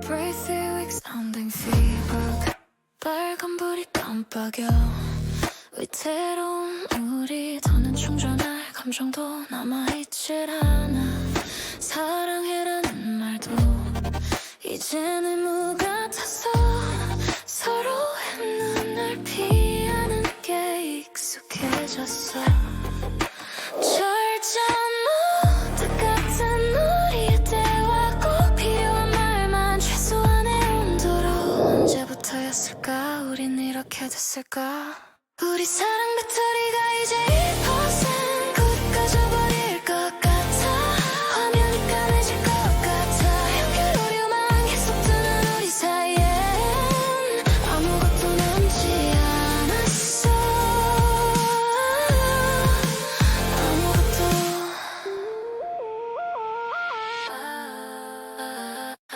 Break 3 weeks sounding fever. 빨간불이 깜빡여 위태로운 우리 더는 충전할 감정도 남아있질 않아. 사랑해라는 말도 이젠 의무 같아서 서로의 눈을 피하는 게 익숙해졌어. 절전 모드 같은 우리의 대화 꼭 필요한 말만 최소한의 온도로. 언제부터였을까 우린 이렇게 됐을까. 우리 사랑 배터리가 이제 1% 곧 꺼져버릴 것 같아. 화면이 까매질 것 같아. 연결 오류만 계속 뜨는 우리 사이엔 아무것도 남지 않았어. 아무것도.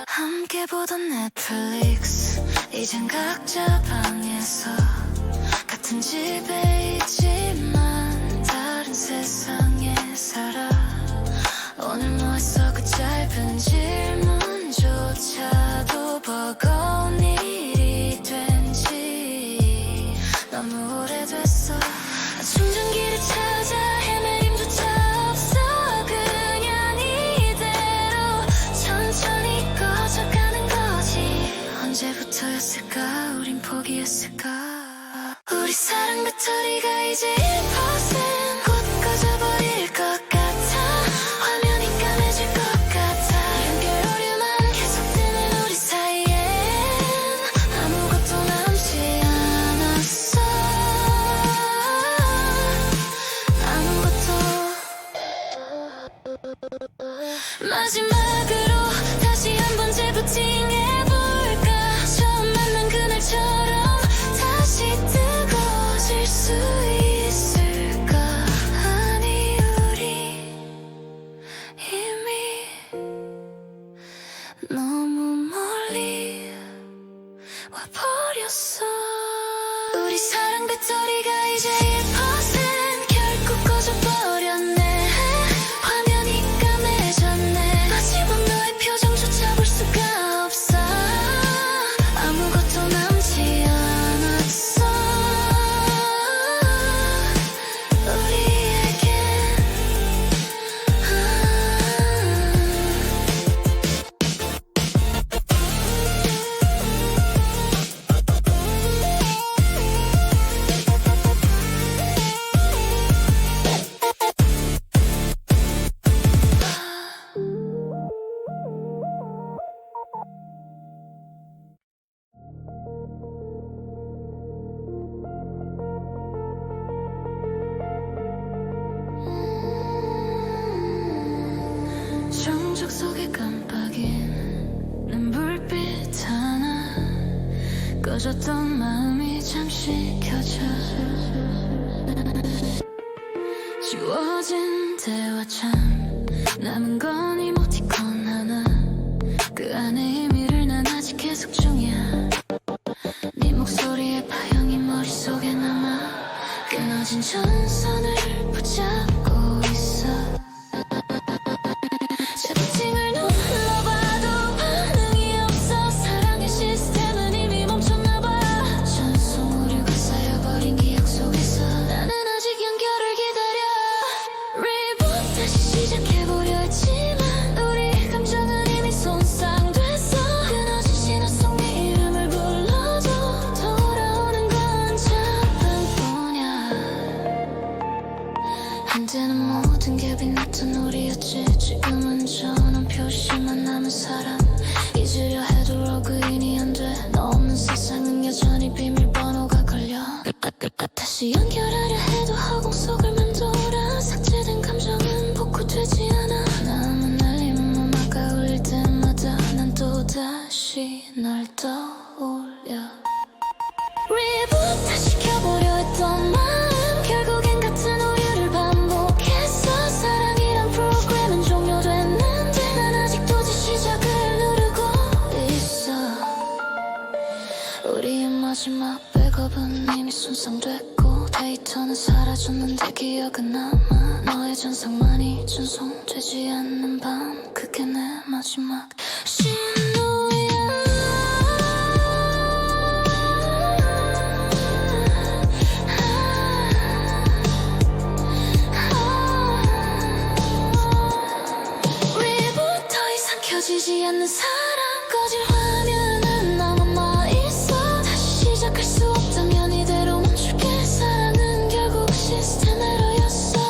함께 보던 넷플릭스 이젠 각자 방에서 같은 집에 있지만 다른 세상에 살아. 오늘 뭐 했어 그 짧은 질문조차도 버거운 일이 된지 너무 오래됐어. 충전기를 찾아 헤맬 힘조차 없어. 그냥 이대로 천천히 꺼져가는 거지. 언제부터였을까 우린 포기했을까. 우리 사랑 배터리가 이제 1% 곧 꺼져버릴 것 같아. 화면이 까매질 것 같아. 연결 오류만 계속 뜨는 우리 사이엔 아무것도 남지 않았어. 아무것도. 마지막으로 다시 한번 재부팅해볼까. 처음 만난 그날처럼 다시 뜨거워질 수 있을까. 아니 우리 이미 너무 멀리 와버렸어. 우리 사랑 배터리가 이제 1% 결국 꺼져버렸네. 화면이 까매졌네. 마지막 너의 표정조차 볼 수가 없어. 아무것도 남지 않았어. 우리에겐 정적 속에 깜빡인 눈불빛 하나. 꺼졌던 마음이 잠시 켜져. 지워진 대화창 남은 건 이모티콘 하나. 그 안에 의미를 난 아직 해석 중이야. 네 목소리의 파형이 머릿속에 남아. 끊어진 전선을 붙잡고 있어. 재부팅을 눌러봐도 반응이 없어. 사랑의 시스템은 이미 멈췄나봐. 전송 오류가 쌓여버린 기억 속에서 나는 아직 연결을 기다려. Reboot 다시 시작해보려 했지만 우리 감정은 이미 손상됐어. 끊어진 신호 속 네 이름을 불러도 돌아오는 건 자판뿐이야. 한때는 모든 게 빛났던 우리였지. 지금은 전원 표시만 남은 사람. 잊으려 해도 로그인이 안 돼. 너 없는 세상은 여전히 비밀번호가 걸려. 다시 연결하려 해도 허공 속을 맴돌아. 삭제된 감정은 복구되지 않아. 남은 날림은 음악가 울릴 때마다 난 또다시 널 떠올려. Reboot 다시 켜보려 했던 마음 결국엔 같은 오류를 반복했어. 사랑이란 프로그램은 종료됐는데 난 아직도 시작을 누르고 있어. 우리의 마지막 백업은 이미 손상됐고 데이터는 사라졌는데 기억은 남아. 너의 전상만이 전송되지 않는 밤 그게 내 마지막 신호야. 사랑 꺼질 화면은 남아만 있어. 다시 시작할 수 없다면 이대로 멈출게. 사랑은 결국 시스템 에러였어.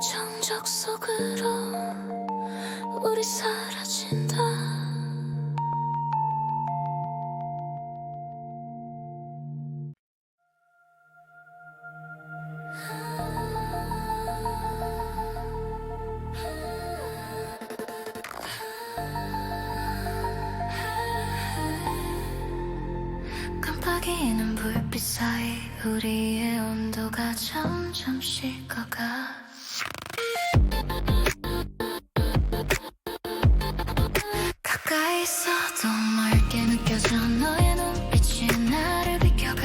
정적 속으로 우리 사라진다. 깜빡이는 불빛 사이 우리의 온도가 점점 식어가. 가까이 있어도 멀게 느껴져. 너의 눈빛이 나를 비켜가.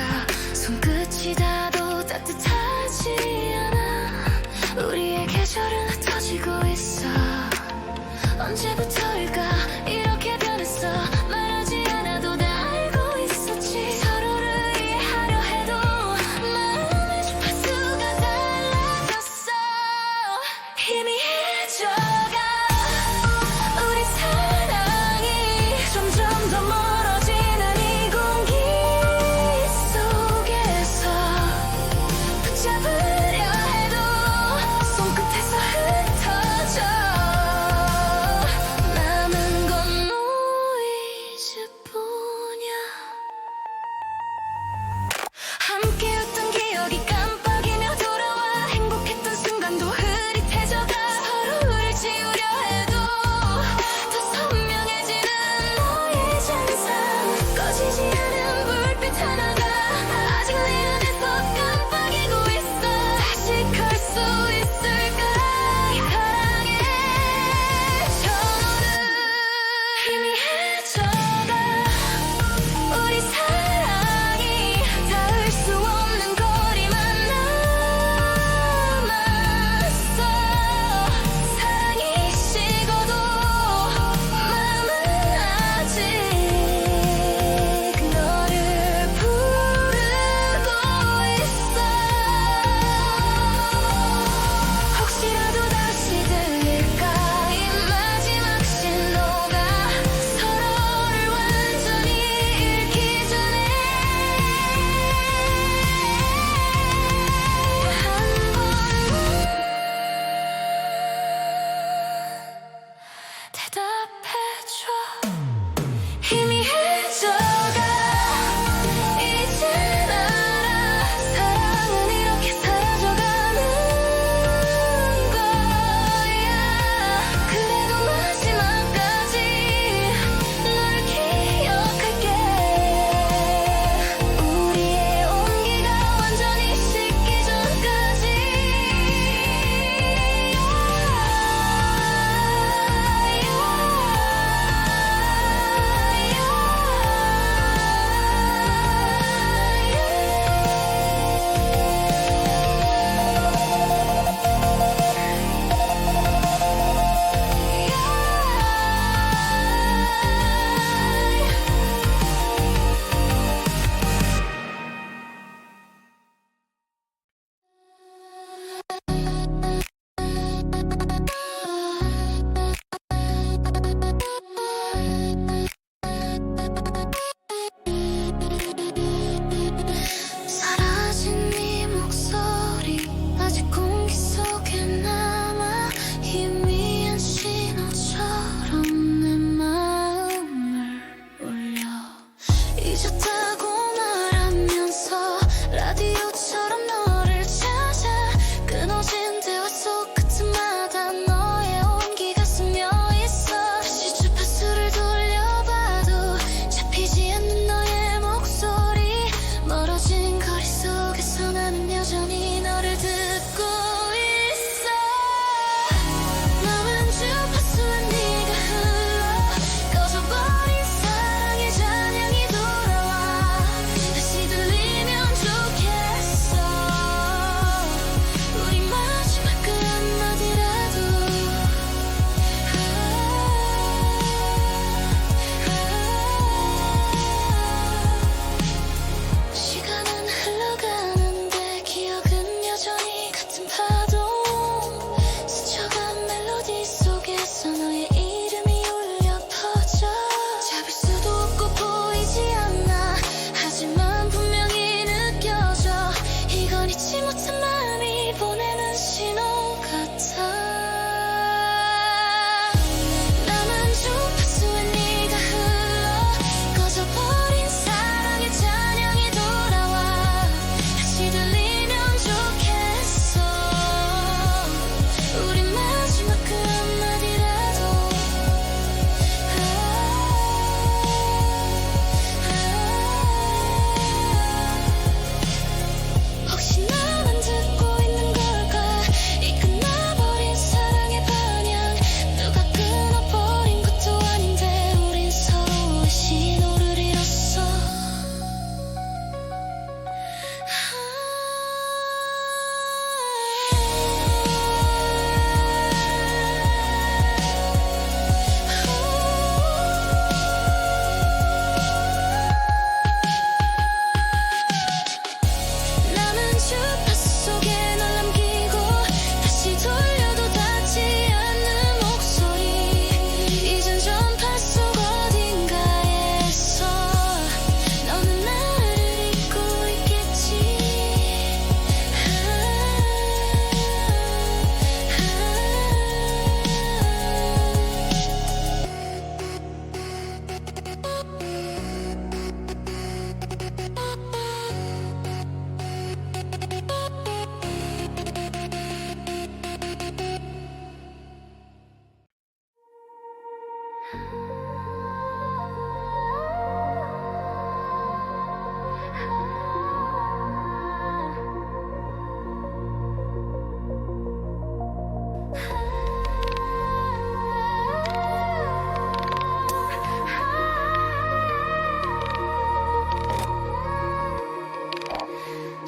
손끝이 닿아도 따뜻하지 않아. 우리의 계절은 흩어지고 있어. 언제부터일까 이렇게 변했어. 말하지 않아도 다 알고 있었지. 서로를 이해하려 해도 마음의 주파수가 달라졌어. 희미해져가. 우리 사랑이 점점 더 멀어지는 이 공기 속에서 붙잡으려 해도 손끝에서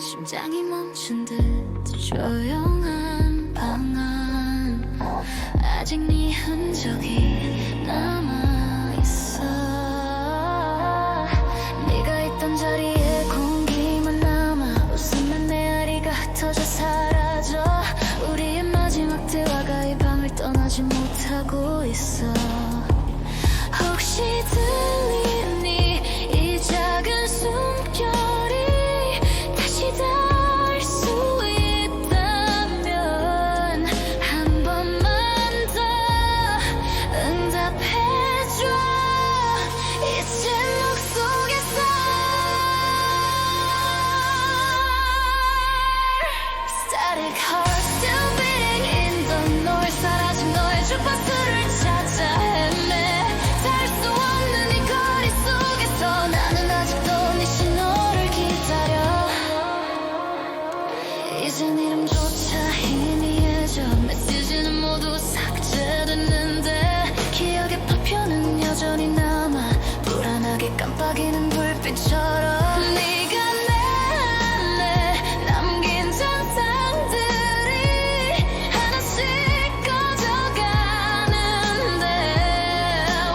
심장이 멈춘 듯 조용한 방 안 아직 네 흔적이 남아있어. 네가 있던 자리에 공기만 남아 웃음만 메아리가 흩어져 사라져. 우리의 마지막 대화가 이 방을 떠나지 못하고 있어. 혹시 들리니 이 작은 숨결이 다시 닿을 수 있다면 한 번만 더 응답해줘. 이 침묵 속에서 Static heart still beating in the noise. 사라진 너의 주파수를 찾아 헤매. 닿을 수 없는 이 거리 속에서 나는 아직도 네 신호를 기다려. 이젠 이름조차 희미해져. 메시지는 모두 삭제됐는데 기억의 파편은 여전히 남아. 불안하게 깜빡이는 불빛처럼 네가 내 안에 남긴 잔상들이 하나씩 꺼져가는데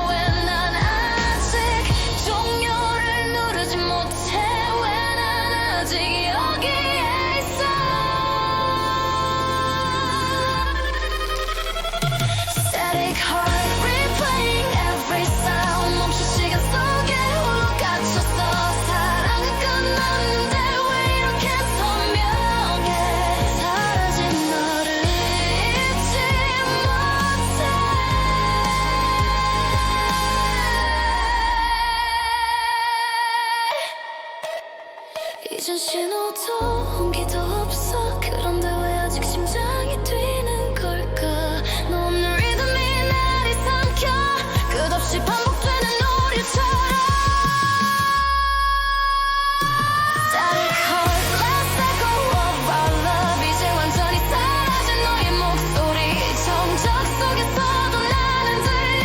왜 난 아직 종료를 누르지 못해. 왜 난 아직 여기에 있어. Static heart replaying every sound. 멈춘 시간 속에 홀로 갇혔어. 사랑은 끝났는데 왜 이렇게 선명해. 사라진 너를 잊지 못해. 이젠 신호도 온기도 없어. 그런데 왜 아직 심장이 뛰는 걸까. 너 없는 리듬이 나를 삼켜. 끝없이 반복되는 노래처럼. Static heart, last echo of our love. 이제 완전히 사라진 너의 목소리. 정적 속에서도 나는 들려.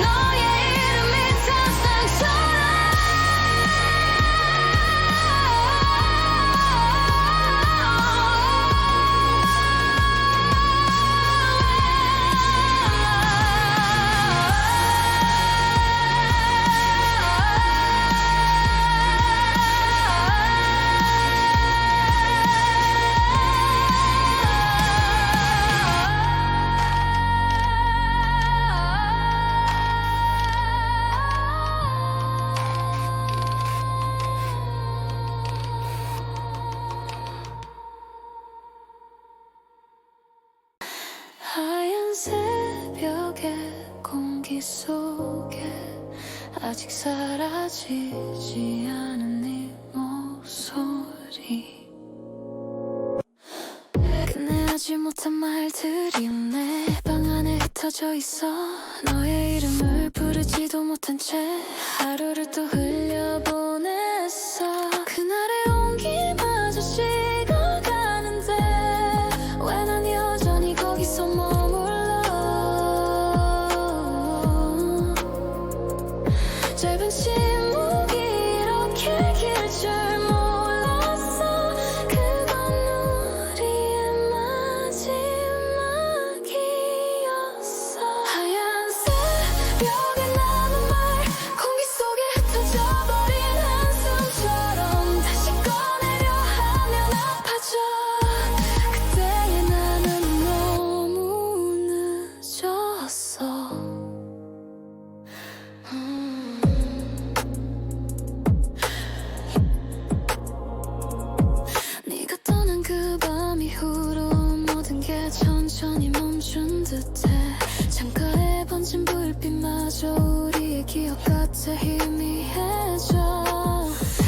너의 이름이 찬상처럼. 하얀 새벽의 공기 속에 아직 사라지지 않은 네 목소리. 끝내지 못한 말들이 내 방 안에 흩어져 있어. 너의 이름을 부르지도 못한 채 하루를 또 흘려보냈어. 그날의 온기마저 식어가는데 왜 난 여전히 거기서 머물러. 짧은 침묵이 이렇게 길 줄 몰랐어. 그건 우리의 마지막이었어. 하얀 새벽에 남은 말 공기 속에 흩어져버린 한숨처럼 다시 꺼내려 하면 아파져. 그때의 나는 너무 늦었어. 네가 떠난 그 밤 이후로 모든 게 천천히 멈춘 듯해. 창가에 번진 불빛마저 우리의 기억 같아 희미해져.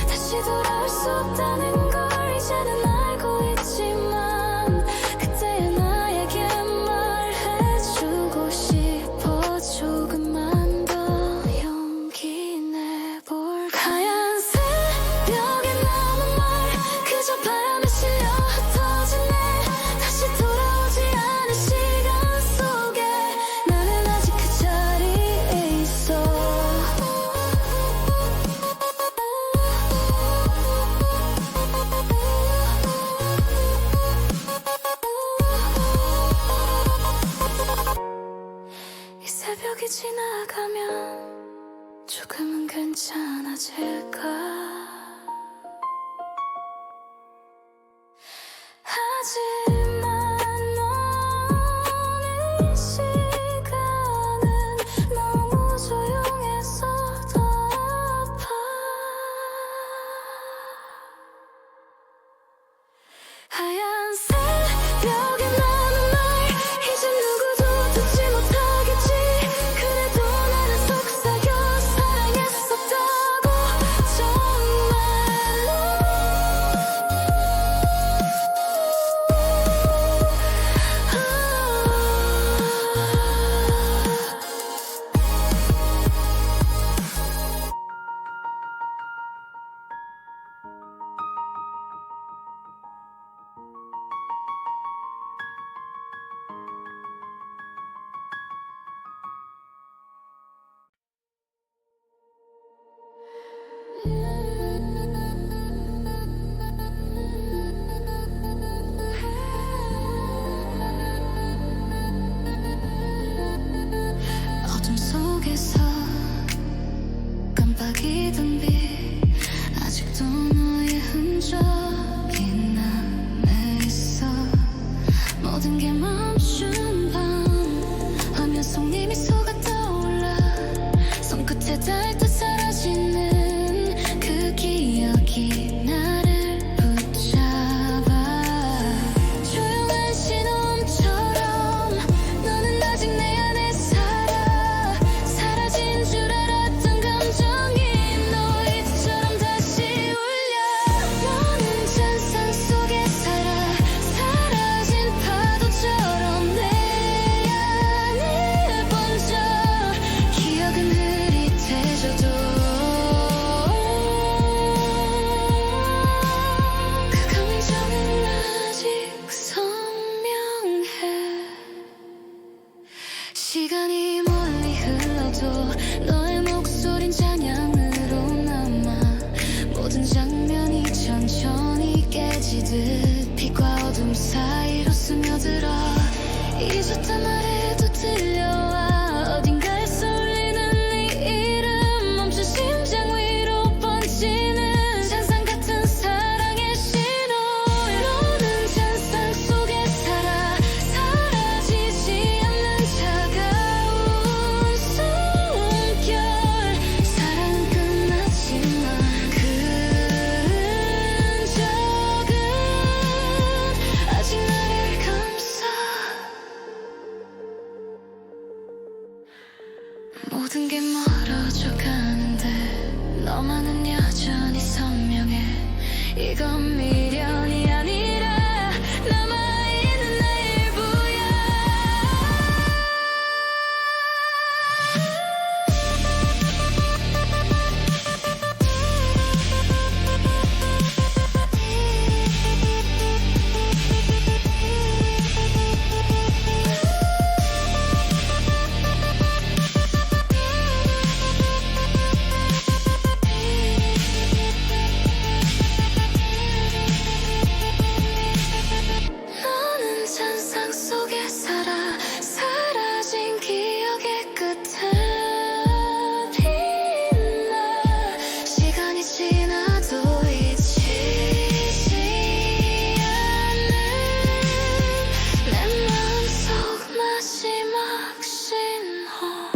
다시 돌아올 수 없다는 걸 이제는 알고 있지만 그때의 나에게 말해주고 싶어. 조금만 더 용기 내볼까. 하얀 새벽에 남은 말 그저 바람에 실려 흩어지네. 다시 돌아오지 않을 시간 속에 세월이 지나가면 조금은 괜찮아질까. 하지만 오늘 이 시간은 너무 조용해서 더 아파. 하얀 새벽에 나는 널 이제 누구도 듣지 못하겠지. 그래도 나는 속삭여 사랑했었다고 정말로. 어둠 속에서 깜빡이던 빛 아직도 너의 흔적이 남아 있어. 모든 게 멈춘 밤 화면 속 네 미소가 떠올라. 손끝에 닿을 듯 사라지는 그 기억이 나를 붙잡아. 조용한 신호음처럼 너는 아직 내 안에 살아. 사라진 줄 알았던 감정이 너희처럼 다시 울려. 너는 잔상 속에 살아. 사라진 파도처럼 내 안에 번져. 기억은 흐릿해져도 그 감정은 아직 선명해. 시간이 멀리 흘러도 너의 목소린 찬양으로 남아. 모든 장면이 천천히 깨지듯 빛과 어둠 사이로 스며들어. 잊었다 말해도 들려와. 어딘가에서 울리는 네 이름. 멈춘 심장 위로 번지는 잔상 같은 사랑의 신호. 너는 잔상 속에 살아. 사라지지 않는 차가운 숨결. 사랑은 끝났지만 그 흔적은 아직 나를 감싸. 모든 게 멀어져 가는데 너만은 여전히 선명해. 이건 미련이 아니라 남아있는 내 일부야. 너는 잔상 속에 살아. 사라진 기억의 끝에 빛나. 시간이 지나도 잊히지 않는 내 마음속 마지막 신호.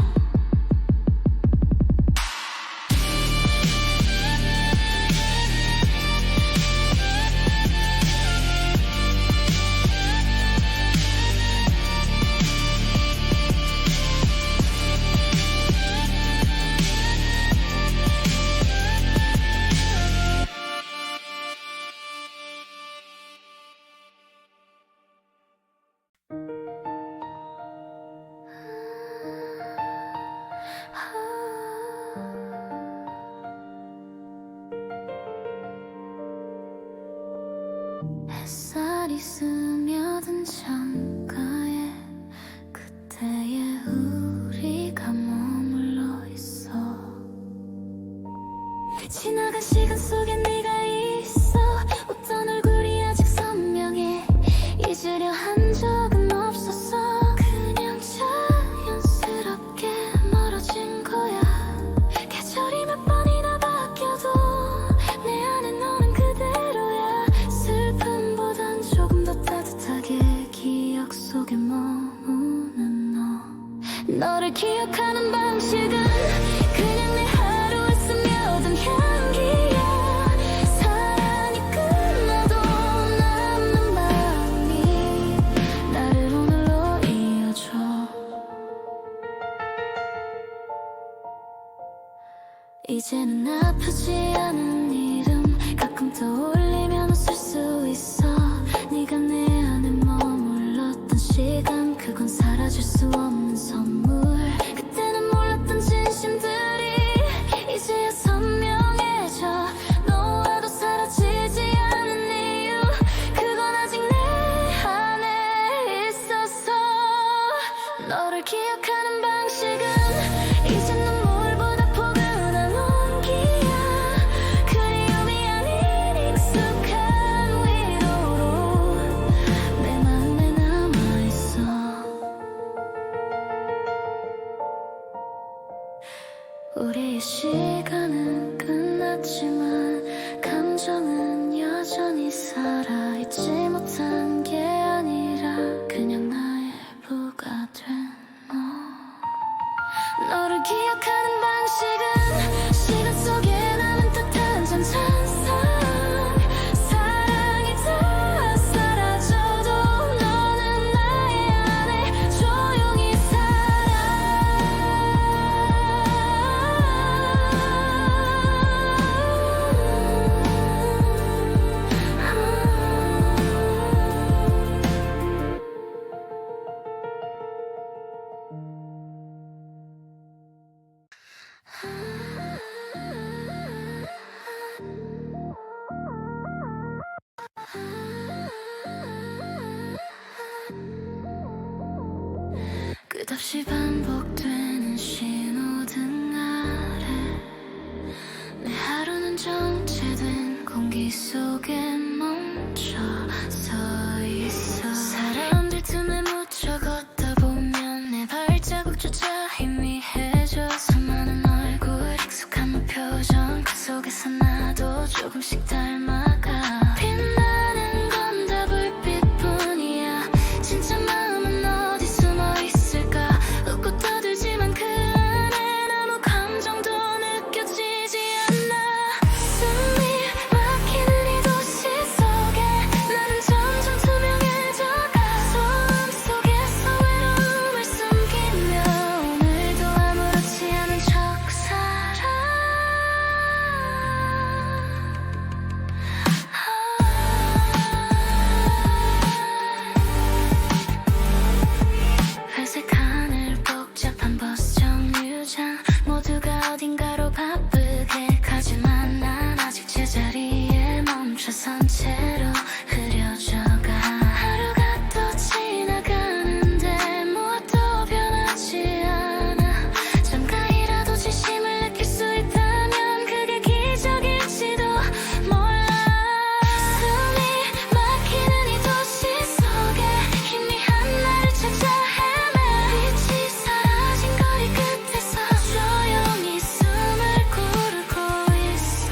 햇살이 스며든 창가에 그때의 우리가 머물러 있어. 지나간 시간 속에 네가 있어. 어떤 얼굴이 아직 선명해. 잊으려 한 적은 없었어. 그냥 자연스럽게 너를 기억하는 방식은 그냥 내 하루에 스며든 향기야. 사랑이 끝나도 남는 마음이 나를 오늘로 이어줘. 이제는 아프지 않은 이름 가끔 떠올리면 웃을 수 있어. 네가 내 안에 머물렀던 시간 그건 사라질 수 없는 선물. 그때는 몰랐던 진심들이 이제야 선명해져. 너와도 사라지지 않은 이유 그건 아직 내 안에 있었어. 너를 기억하는 방식은 이제 눈물보다 포근한 온기야. 그리움이 아닌 익숙한 위로로 내 맘에 남아있어. 우리의 시간은 끝났지만 감정은 여전히 살아있지 못한 게 아니라 그냥 나의 부가 된 너. 너를 기억하는 방식은 시간 속에 남은 따뜻한 잔잔상. 사랑이 다 사라져도 너는 나의 안에 조용히 끝없이 반복되는 신호등 아래 내 하루는 정체된 공기 속에 멈춰 서 있어. 사람들 틈에 묻혀 걷다 보면 내 발자국조차 희미해져. 수많은 얼굴 익숙한 표정 그 속에서 나도 조금씩 닮아가. 빛나는 건 다 불빛뿐이야. 진짜 마음은 어디 숨어 있을까. 웃고 떠들지만 그 안엔 아무 감정도 느껴지지 않아. 숨이 막히는 이 도시 속에 나는 점점 투명해져가. 소음 속에서 외로움을 숨기며 오늘도 아무렇지 않은 척 살아. 회색 하늘 복잡한 버스 정류장 모두가 어딘가로 바쁘게 가지만 난 아직 제자리에 멈춰선 채로 흐려져가. 하루가 또 지나가는데 무엇도 변하지 않아. 잠깐이라도 진심을 느낄 수 있다면 그게 기적일지도 몰라. 숨이 막히는 이 도시 속에 희미한 나를 찾아 헤매. 빛이 사라진 거리 끝에서 조용히 숨을 고르고 있어.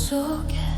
속에